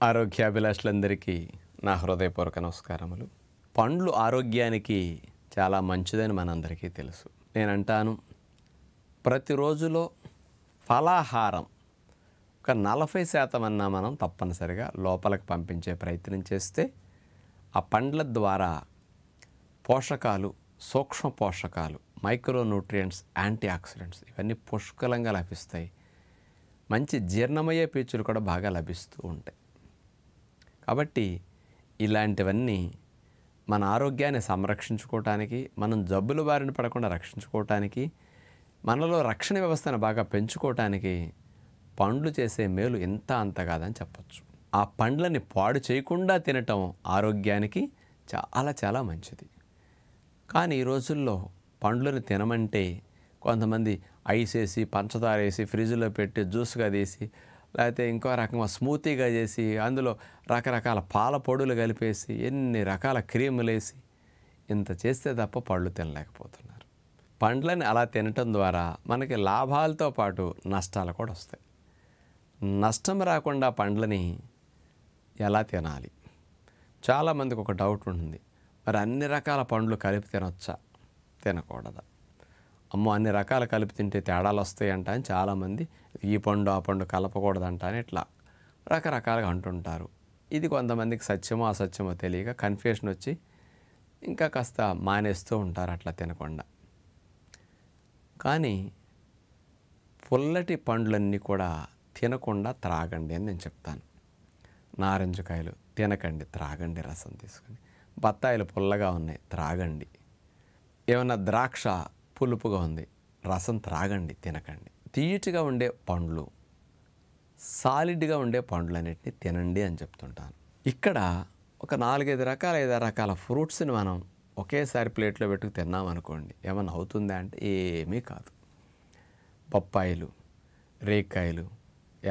ఆరోగ్యాభిలాషులందరికీ నా హృదయపూర్వక నమస్కారములు. పండ్లు ఆరోగ్యానికి చాలా మంచిదని మనందరికీ తెలుసు. నేనంటాను, ప్రతిరోజులో ఫలాహారం ఒక 40% అన్నా మనం తప్పనిసరిగా లోపలికి పంపించే ప్రయత్నం చేస్తే ఆ పండ్ల ద్వారా పోషకాలు, సూక్ష్మ పోషకాలు, మైక్రోన్యూట్రియంట్స్, యాంటీ ఆక్సిడెంట్స్ ఇవన్నీ పుష్కలంగా లభిస్తాయి. మంచి జీర్ణమయ్యే పీచులు కూడా బాగా లభిస్తూ ఉంటాయి. కాబట్టి ఇలాంటివన్నీ మన ఆరోగ్యాన్ని సంరక్షించుకోవటానికి, మనం జబ్బుల బారిన పడకుండా రక్షించుకోవటానికి, మనలో రక్షణ వ్యవస్థను బాగా పెంచుకోవటానికి పండ్లు చేసే మేలు ఇంత అంత కాదని చెప్పచ్చు. ఆ పండ్లని పాడు చేయకుండా తినటం ఆరోగ్యానికి చాలా చాలా మంచిది. కానీ ఈ రోజుల్లో పండ్లను తినమంటే కొంతమంది ఐస్ వేసి, పంచదార వేసి, ఫ్రిడ్జ్లో పెట్టి జ్యూస్గా తీసి, లేకపోతే ఇంకో రకంగా స్మూతీగా చేసి, అందులో రకరకాల పాల పొడులు కలిపేసి, ఎన్ని రకాల క్రీములు వేసి ఇంత చేస్తే తప్ప పళ్ళు తినలేకపోతున్నారు. పండ్లని అలా తినటం ద్వారా మనకి లాభాలతో పాటు నష్టాలు కూడా వస్తాయి. నష్టం రాకుండా పండ్లని ఎలా తినాలి? చాలామందికి ఒక డౌట్ ఉంటుంది, మరి అన్ని రకాల పండ్లు కలిపి తినొచ్చా, తినకూడదా? అమ్మో, అన్ని రకాలు కలిపి తింటే తేడాలు వస్తాయంట అని చాలామంది ఈ పండు ఆ పండు కలపకూడదంట అని ఇట్లా రకరకాలుగా అంటుంటారు. ఇది కొంతమందికి సత్యమో అసత్యమో తెలియక కన్ఫ్యూషన్ వచ్చి ఇంకా కాస్త మానేస్తూ ఉంటారు అట్లా తినకుండా. కానీ పుల్లటి పండ్లన్నీ కూడా తినకుండా త్రాగండి అని నేను చెప్తాను. నారింజకాయలు తినకండి, త్రాగండి రసం తీసుకొని. బత్తాయిలు పుల్లగా ఉన్నాయి, త్రాగండి. ఏమన్నా ద్రాక్ష పులుపుగా ఉంది, రసం త్రాగండి, తినకండి. తీయటిగా ఉండే పండ్లు, సాలిడ్గా ఉండే పండ్లన్నిటిని తినండి అని చెప్తుంటాను. ఇక్కడ ఒక 4-5 రకాల 5 రకాల ఫ్రూట్స్ని మనం ఒకేసారి ప్లేట్లో పెట్టుకు తిన్నామనుకోండి, ఏమన్నా అవుతుందా అంటే ఏమీ కాదు. బొప్పాయిలు, రేక్కాయలు,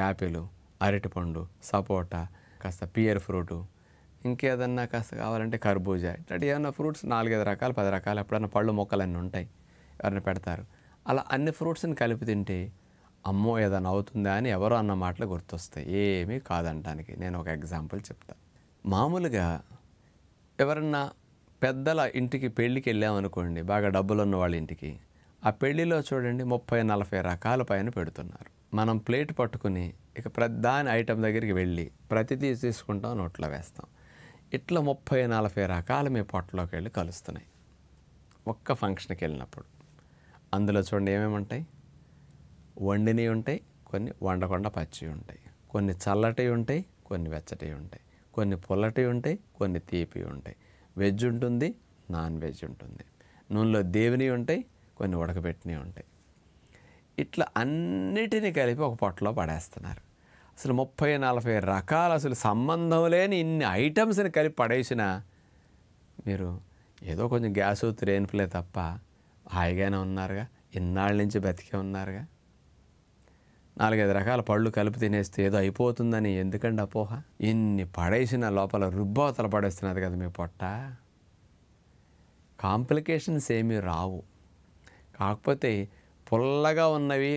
యాపిల్, అరటిపండు, సపోటా, కాస్త పియర్ ఫ్రూటు, ఇంకేదన్నా కాస్త కావాలంటే కర్బూజా, ఇట్లాంటి ఏమన్నా ఫ్రూట్స్ 4-5 రకాలు 10 రకాలు ఎప్పుడన్నా పళ్ళు మొక్కలన్నీ ఉంటాయి, ఎవరైనా పెడతారు. అలా అన్ని ఫ్రూట్స్ని కలిపి తింటే అమ్మో ఏదైనా అవుతుందా అని ఎవరో అన్న మాటలు గుర్తొస్తాయి. ఏమీ కాదంటానికి నేను ఒక ఎగ్జాంపుల్ చెప్తాను. మామూలుగా ఎవరన్నా పెద్దల ఇంటికి పెళ్ళికి వెళ్ళామనుకోండి, బాగా డబ్బులు ఉన్న వాళ్ళ ఇంటికి, ఆ పెళ్ళిలో చూడండి 30-40 రకాల పైన పెడుతున్నారు. మనం ప్లేట్ పట్టుకుని ఇక ప్రధాన ఐటెం దగ్గరికి వెళ్ళి ప్రతిదీ తీసుకుంటాం, నోట్లో వేస్తాం. ఇట్లా 30-40 రకాలు మీ పొట్టలోకి వెళ్ళి కలుస్తున్నాయి ఒక్క ఫంక్షన్కి వెళ్ళినప్పుడు. అందులో చూడండి ఏమేమి ఉంటాయి, వండినవి ఉంటాయి, కొన్ని వండకుండా పచ్చి ఉంటాయి, కొన్ని చల్లటివి ఉంటాయి, కొన్ని వెచ్చటివి ఉంటాయి, కొన్ని పుల్లటివి ఉంటాయి, కొన్ని తీపి ఉంటాయి, వెజ్ ఉంటుంది, నాన్ వెజ్ ఉంటుంది, నూనెలో దేవినవి ఉంటాయి, కొన్ని ఉడకబెట్టినవి ఉంటాయి. ఇట్లా అన్నిటినీ కలిపి ఒక పొట్టలో పడేస్తున్నారు. అసలు 30-40 రకాలు అసలు సంబంధం లేని ఇన్ని ఐటమ్స్ని కలిపి పడేసిన మీరు ఏదో కొంచెం గ్యాసు త్రేన్పులే తప్ప హాయిగానే ఉన్నారుగా, ఇన్నాళ్ళ నుంచి బతికే ఉన్నారుగా. 4-5 రకాల పళ్ళు కలిపి తినేస్తే ఏదో అయిపోతుందని ఎందుకండి అపోహ? ఇన్ని పడేసిన లోపల రుబ్బవతల పడేస్తున్నది కదా మీ పొట్ట. కాంప్లికేషన్స్ ఏమీ రావు. కాకపోతే పుల్లగా ఉన్నవి,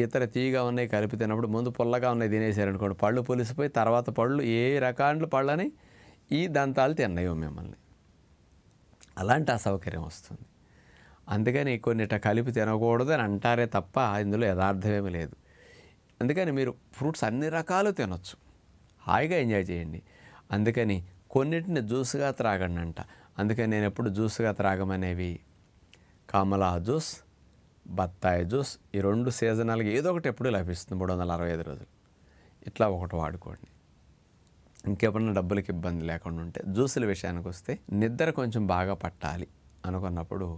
ఇతర తీయగా ఉన్నాయి కలిపి తిన్నప్పుడు ముందు పుల్లగా ఉన్నాయి తినేసారనుకోండి, పళ్ళు పులిసిపోయి తర్వాత పళ్ళు ఏ రకాల పళ్ళని ఈ దంతాలు తిన్నాయో మిమ్మల్ని. అలాంటి అసౌకర్యం వస్తుంది. అందుకని కొన్నిట కలిపి తినకూడదు అని అంటారే తప్ప ఇందులో యథార్థమేమీ లేదు. అందుకని మీరు ఫ్రూట్స్ అన్ని రకాలు తినొచ్చు, హాయిగా ఎంజాయ్ చేయండి. అందుకని కొన్నిటిని జ్యూస్గా త్రాగండి అంట. అందుకని నేను ఎప్పుడు జ్యూస్గా త్రాగమనేవి కమలా జ్యూస్, బత్తాయి జ్యూస్, ఈ 2 సీజనల్గా ఏదో ఒకటి ఎప్పుడు లభిస్తుంది 365 రోజులు. ఇట్లా ఒకటి వాడుకోండి. ఇంకెప్పుడన్నా డబ్బులకి ఇబ్బంది లేకుండా ఉంటే, జ్యూసుల విషయానికి వస్తే నిద్ర కొంచెం బాగా పట్టాలి అనుకున్నప్పుడు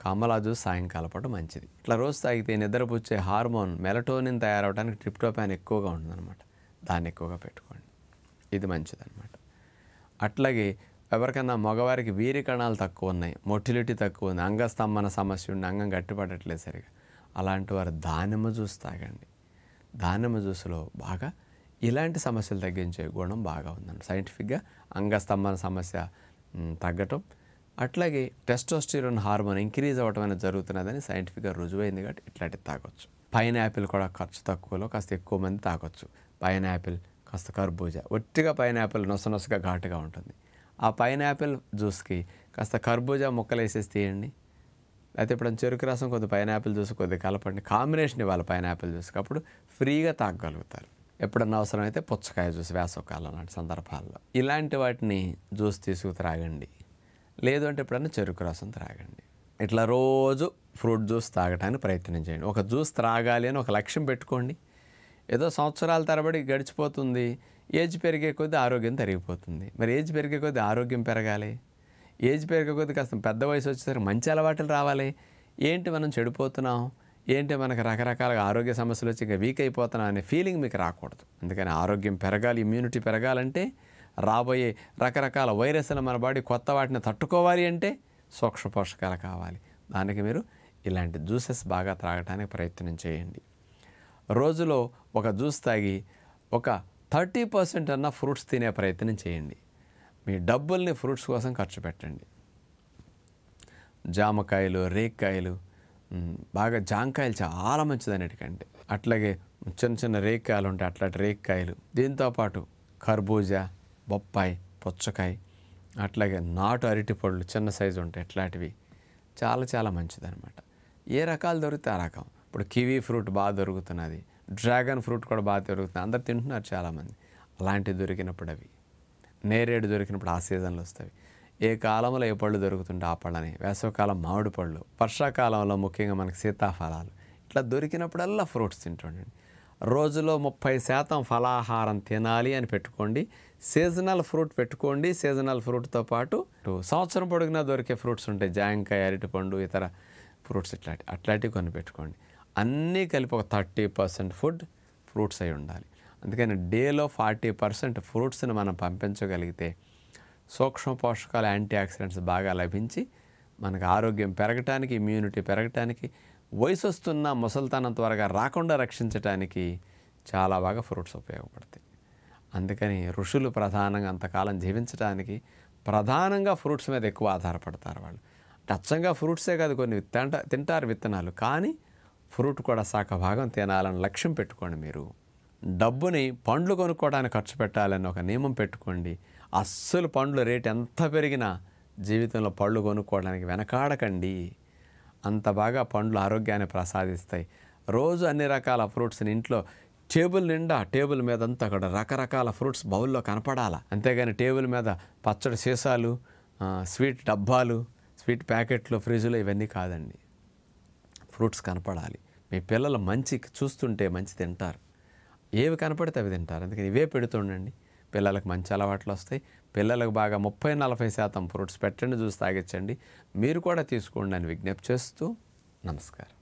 కమలా జ్యూస్ సాయంకాలం పాటు మంచిది. ఇట్లా రోజు తాగితే నిద్రపుచ్చే హార్మోన్ మెలటోనిన్ తయారవడానికి ట్రిప్టోఫాన్ ఎక్కువగా ఉంటుందన్నమాట, దాన్ని ఎక్కువగా పెట్టుకోండి, ఇది మంచిదన్నమాట. అట్లాగే ఎవరికైనా మగవారికి వీరి కణాలు తక్కువ ఉన్నాయి, మొటిలిటీ తక్కువ ఉంది, అంగస్తంభన సమస్య ఉండి అంగం గట్టిపడట్లేదు సరిగా, అలాంటి వారు దానిమ్మ జ్యూస్ తాగండి. దానిమ్మ జ్యూస్లో బాగా ఇలాంటి సమస్యలు తగ్గించే గుణం బాగా ఉందండి. సైంటిఫిక్గా అంగస్తంభన సమస్య తగ్గటం, అట్లాగే టెస్టోస్టిరోన్ హార్మోన్ ఇంక్రీజ్ అవ్వటం అనేది జరుగుతున్నదని సైంటిఫిక్గా రుజువైంది. కాబట్టి ఇట్లాంటివి తాగొచ్చు. పైనాపిల్ కూడా ఖర్చు తక్కువలో కాస్త ఎక్కువ మంది తాగొచ్చు. పైనాపిల్, కాస్త కర్బూజా, ఒట్టిగా పైనాపిల్ నొసనొసగా ఘాటుగా ఉంటుంది. ఆ పైనాపిల్ జ్యూస్కి కాస్త కర్బూజా ముక్కలు వేసేసి తీయండి. లేకపోతే ఎప్పుడైనా చెరుకు రసం కొద్ది పైనాపిల్ జ్యూస్ కొద్దిగా కలపండి. కాంబినేషన్ ఇవ్వాలి పైనాపిల్ జ్యూస్కి, అప్పుడు ఫ్రీగా తాగగలుగుతారు. ఎప్పుడన్నా అవసరమైతే పుచ్చకాయ జ్యూస్ వేసవకాలం లాంటి సందర్భాల్లో ఇలాంటి వాటిని జ్యూస్ తీసుకు త్రాగండి. లేదు అంటే ఎప్పుడన్నా చెరుకు రసం త్రాగండి. ఇట్లా రోజు ఫ్రూట్ జ్యూస్ తాగడానికి ప్రయత్నం చేయండి. ఒక జ్యూస్ త్రాగాలి అని ఒక లక్ష్యం పెట్టుకోండి. ఏదో సంవత్సరాల తరబడి గడిచిపోతుంది, ఏజ్ పెరిగే కొద్దీ ఆరోగ్యం తరిగిపోతుంది. మరి ఏజ్ పెరిగే కొద్దీ ఆరోగ్యం పెరగాలి, ఏజ్ పెరిగే కొద్దీ కాస్త పెద్ద వయసు వచ్చేసరికి మంచి అలవాట్లు రావాలి. ఏంటి మనం చెడిపోతున్నాం, ఏంటి మనకు రకరకాలుగా ఆరోగ్య సమస్యలు వచ్చి ఇంకా వీక్ అయిపోతున్నాం అనే ఫీలింగ్ మీకు రాకూడదు. అందుకని ఆరోగ్యం పెరగాలి, ఇమ్యూనిటీ పెరగాలంటే, రాబోయే రకరకాల వైరస్లు మన బాడీ కొత్త వాటిని తట్టుకోవాలి అంటే సూక్ష్మ పోషకాలు కావాలి. దానికి మీరు ఇలాంటి జ్యూసెస్ బాగా త్రాగడానికి ప్రయత్నం చేయండి. రోజులో ఒక జ్యూస్ తాగి ఒక 30% అన్న ఫ్రూట్స్ తినే ప్రయత్నం చేయండి. మీ డబ్బుల్ని ఫ్రూట్స్ కోసం ఖర్చు పెట్టండి. జామకాయలు, రేక్కాయలు, బాగా జాంకాయలు చాలా మంచిది అన్నిటికంటే. అట్లాగే చిన్న చిన్న రేక్కాయలు ఉంటాయి, అట్లాంటి రేక్కాయలు. దీంతోపాటు కర్బూజా, బొప్పాయి, పుచ్చకాయ, అట్లాగే నాటు అరటిపళ్ళు చిన్న సైజు ఉంటాయి, ఇట్లాంటివి చాలా చాలా మంచిది అనమాట. ఏ రకాలు దొరికితే ఆ రకం. ఇప్పుడు కివీ ఫ్రూట్ బాగా దొరుకుతున్నది, డ్రాగన్ ఫ్రూట్ కూడా బాగా దొరుకుతుంది, అందరు తింటున్నారు చాలామంది. అలాంటివి దొరికినప్పుడు, అవి నేరేడు దొరికినప్పుడు ఆ సీజన్లో వస్తాయి. ఏ కాలంలో ఏ పళ్ళు దొరుకుతుంటే ఆ పళ్ళని, వేసవకాలం మామిడి పళ్ళు, వర్షాకాలంలో ముఖ్యంగా మనకి సీతాఫలాలు, ఇట్లా దొరికినప్పుడల్లా ఫ్రూట్స్ తింటుండండి. రోజులో 30% ఫలాహారం తినాలి అని పెట్టుకోండి. సీజనల్ ఫ్రూట్ పెట్టుకోండి. సీజనల్ ఫ్రూట్తో పాటు సంవత్సరం పొడుగునా దొరికే ఫ్రూట్స్ ఉంటాయి, జాంకాయ, అరటిపండు, ఇతర ఫ్రూట్స్, అట్లాంటివి కొన్ని పెట్టుకోండి. అన్నీ కలిపి ఒక 30% ఫుడ్ ఫ్రూట్స్ అయి ఉండాలి. అందుకని డేలో 40% ఫ్రూట్స్ని మనం పంపించగలిగితే సూక్ష్మ పోషకాలు, యాంటీ ఆక్సిడెంట్స్ బాగా లభించి మనకు ఆరోగ్యం పెరగటానికి, ఇమ్యూనిటీ పెరగటానికి, వయసు వస్తున్న ముసలితనం త్వరగా రాకుండా రక్షించడానికి చాలా బాగా ఫ్రూట్స్ ఉపయోగపడతాయి. అందుకని ఋషులు ప్రధానంగా అంతకాలం జీవించడానికి ప్రధానంగా ఫ్రూట్స్ మీద ఎక్కువ ఆధారపడతారు. వాళ్ళు అచ్చంగా ఫ్రూట్సే కాదు, కొన్ని తింటారు విత్తనాలు, కానీ ఫ్రూట్ కూడా భాగం తినాలని లక్ష్యం పెట్టుకోండి. మీరు డబ్బుని పండ్లు కొనుక్కోవడానికి ఖర్చు పెట్టాలని ఒక నియమం పెట్టుకోండి. అస్సలు పండ్లు రేటు ఎంత పెరిగినా జీవితంలో పళ్ళు కొనుక్కోవడానికి వెనకాడకండి. అంత బాగా పండ్లు ఆరోగ్యాన్ని ప్రసాదిస్తాయి. రోజు అన్ని రకాల ఫ్రూట్స్ని ఇంట్లో టేబుల్ నిండా, టేబుల్ మీద అంతా కూడా రకరకాల ఫ్రూట్స్ బౌల్లో కనపడాలా. అంతేగాని టేబుల్ మీద పచ్చడి సీసాలు, స్వీట్ డబ్బాలు, స్వీట్ ప్యాకెట్లు, ఫ్రిడ్జ్లో ఇవన్నీ కాదండి. ఫ్రూట్స్ కనపడాలి. మీ పిల్లలు మంచి చూస్తుంటే మంచి తింటారు, ఏవి కనపడితే అవి తింటారు. అందుకని ఇవే పెడుతుండండి, పిల్లలకు మంచి అలవాట్లు వస్తాయి. పిల్లలకు బాగా 30-40% ఫ్రూట్స్ పెట్టండి, జ్యూస్ తాగించండి. మీరు కూడా తీసుకోండి అని విజ్ఞప్తి చేస్తూ నమస్కారం.